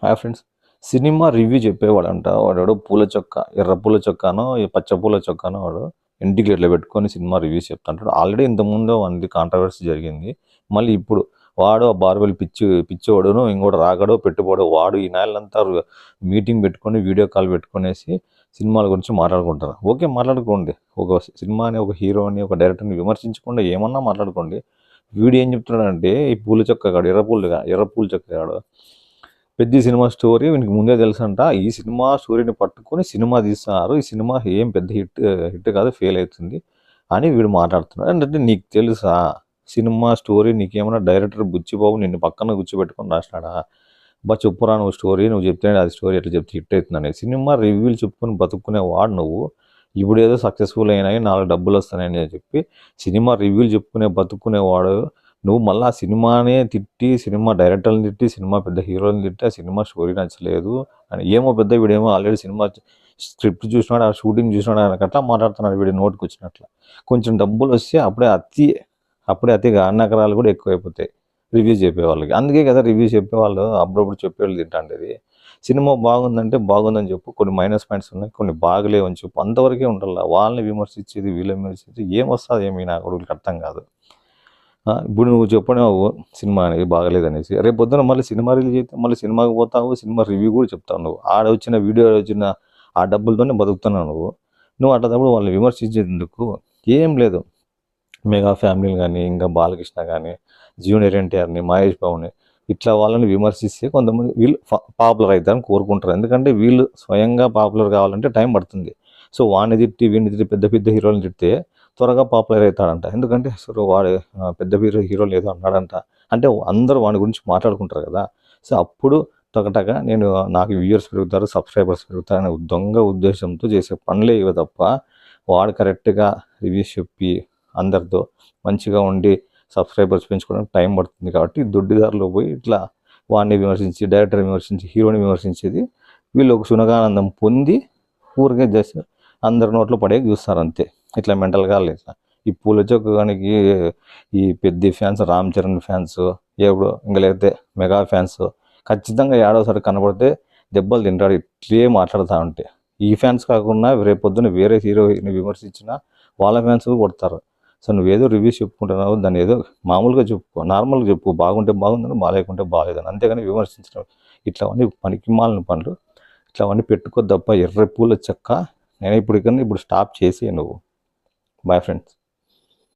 Hi friends. Cinema review చెప్పేవాడంట. వాడెవడో పూల చొక్కా, ఎర్ర పూల చొక్కానో, పచ్చ పూల చొక్కానో వాడు ఇంటికి ఇట్లా పెట్టుకొని సినిమా రివ్యూస్ చెప్తుంటాడు. ఆల్రెడీ ఇంతకుముందు వానిది కాంట్రవర్సీ జరిగింది. మళ్ళీ ఇప్పుడు వాడు ఆ బార్బెల్ పిచ్చోడును, ఇంకోటి రాకడో పెట్టుబడో వాడు ఈ నెలంతా మీటింగ్ పెట్టుకొని వీడియో కాల్ పెట్టుకునేసి సినిమాల గురించి మాట్లాడుకుంటారు. ఓకే, మాట్లాడుకోండి. ఒక సినిమాని, ఒక హీరోని, ఒక డైరెక్టర్ని విమర్శించకుండా ఏమన్నా మాట్లాడుకోండి. వీడు ఏం చెప్తున్నాడంటే ఈ పూల చొక్కాగాడు, ఎర్ర పూల చొక్కాగాడు పెద్ద సినిమా స్టోరీ వీనికి ముందే తెలుసంట. ఈ సినిమా స్టోరీని పట్టుకొని సినిమా తీస్తున్నారు. ఈ సినిమా ఏం పెద్ద హిట్ కాదు, ఫెయిల్ అవుతుంది అని వీడు మాట్లాడుతున్నాడు. అంటే నీకు తెలుసా సినిమా స్టోరీ? నీకేమన్నా డైరెక్టర్ బుచ్చిబాబు నిన్ను పక్కన కూర్చోబెట్టుకొని రాసినాడా? చెప్పురా నువ్వు స్టోరీ, నువ్వు చెప్తే అది స్టోరీ ఎట్లా చెప్తే హిట్ అవుతుందని. సినిమా రివ్యూలు చెప్పుకొని బతుక్కునేవాడు నువ్వు. ఇప్పుడు ఏదో సక్సెస్ఫుల్ అయినాయి, 4 డబ్బులు వస్తున్నాయని చెప్పి సినిమా రివ్యూలు చెప్పుకునే బతుక్కునేవాడు నువ్వు మళ్ళీ ఆ సినిమానే తిట్టి, సినిమా డైరెక్టర్ని తిట్టి, సినిమా పెద్ద హీరోని తిట్టి, ఆ సినిమా స్టోరీ నచ్చలేదు అని ఏమో పెద్ద వీడేమో ఆల్రెడీ సినిమా స్క్రిప్ట్ చూసినాడు, ఆ షూటింగ్ చూసినాడు, ఆయనకు అట్లా మాట్లాడుతున్నాడు వీడి నోటికి వచ్చినట్లు. కొంచెం డబ్బులు వస్తే అప్పుడే అతిగా అన్నకరాలు కూడా ఎక్కువైపోతాయి రివ్యూ చెప్పేవాళ్ళకి. అందుకే కదా రివ్యూ చెప్పేవాళ్ళు అప్పుడప్పుడు చెప్పేవాళ్ళు తింటాండేది. సినిమా బాగుందంటే బాగుందని చెప్పు, కొన్ని మైనస్ పాయింట్స్ ఉన్నాయి, కొన్ని బాగలేవని చెప్పు, అంతవరకే ఉండాలి. వాళ్ళని విమర్శించేది, వీళ్ళని విమర్శించేది ఏమొస్తుంది ఏమి నాకు వీళ్ళకి అర్థం కాదు. ఇప్పుడు నువ్వు చెప్పినావు సినిమా అనేది బాగలేదనేసి, రేపు పొద్దున మళ్ళీ సినిమా రిలీజ్ అయితే మళ్ళీ సినిమాకి పోతావు, సినిమా రివ్యూ కూడా చెప్తావు. నువ్వు వచ్చిన వీడియో వచ్చిన ఆ డబ్బులతోనే బతుకుతున్నావు నువ్వు అట్లాంటప్పుడు వాళ్ళని విమర్శించేది ఎందుకు? ఏం లేదు. మెగా ఫ్యామిలీని కానీ, ఇంకా బాలకృష్ణ కానీ, జూనియర్ ఎన్టీఆర్ని, మహేష్ బాబుని ఇట్లా వాళ్ళని విమర్శిస్తే కొంతమంది వీళ్ళు పాపులర్ అవుతారని కోరుకుంటారు. ఎందుకంటే వీళ్ళు స్వయంగా పాపులర్ కావాలంటే టైం పడుతుంది. సో వాడిని తిట్టి వీడిని తిట్టి పెద్ద పెద్ద హీరోని తిడితే త్వరగా పాపులర్ అవుతాడంట. ఎందుకంటే అసలు వాడు పెద్ద హీరోలు ఏదో అన్నాడంట అంటే అందరూ వాడి గురించి మాట్లాడుకుంటారు కదా. సో అప్పుడు టకటగా నాకు వ్యూయర్స్ పెరుగుతారు, సబ్స్క్రైబర్స్ పెరుగుతారు అనే దొంగ ఉద్దేశంతో చేసే పనులే ఇవి తప్ప, వాడు కరెక్ట్గా రివ్యూస్ చెప్పి అందరితో మంచిగా ఉండి సబ్స్క్రైబర్స్ పెంచుకోవడానికి టైం పడుతుంది. కాబట్టి దొడ్డిదారులు పోయి ఇట్లా వాడిని విమర్శించి, డైరెక్టర్ విమర్శించి, హీరోని విమర్శించేది వీళ్ళు ఒక సునగానందం పొంది ఊరికే జస్ట్ అందరి నోట్లో పడే చూస్తారు అంతే. ఇట్లా మెంటల్గా లేదు. ఈ పూల చొక్కానికి ఈ పెద్ద ఫ్యాన్స్, రామ్ చరణ్ ఫ్యాన్స్, ఎప్పుడు ఇంకా లేకపోతే మెగా ఫ్యాన్స్ ఖచ్చితంగా ఏడోసారి కనబడితే దెబ్బలు తింటాడు. ఇట్లే మాట్లాడుతూ ఉంటే ఈ ఫ్యాన్స్ కాకుండా రేపు పొద్దున్న వేరే హీరోని విమర్శించినా వాళ్ళ ఫ్యాన్స్ కొడతారు. సో నువ్వేదో రివ్యూస్ చెప్పుకుంటున్నావు, దాన్ని ఏదో మామూలుగా చెప్పుకో, నార్మల్గా చెప్పు. బాగుంటే బాగుందని, బాగాలేకుంటే బాగాలేదని, అంతేగాని విమర్శించడం ఇట్లావన్నీ పనికిమాలిన పనులు. ఇట్లావన్నీ పెట్టుకో తప్ప ఎర్ర పూల చెక్క. నేను ఇప్పుడు స్టాప్ చేసి నువ్వు. Boy friends.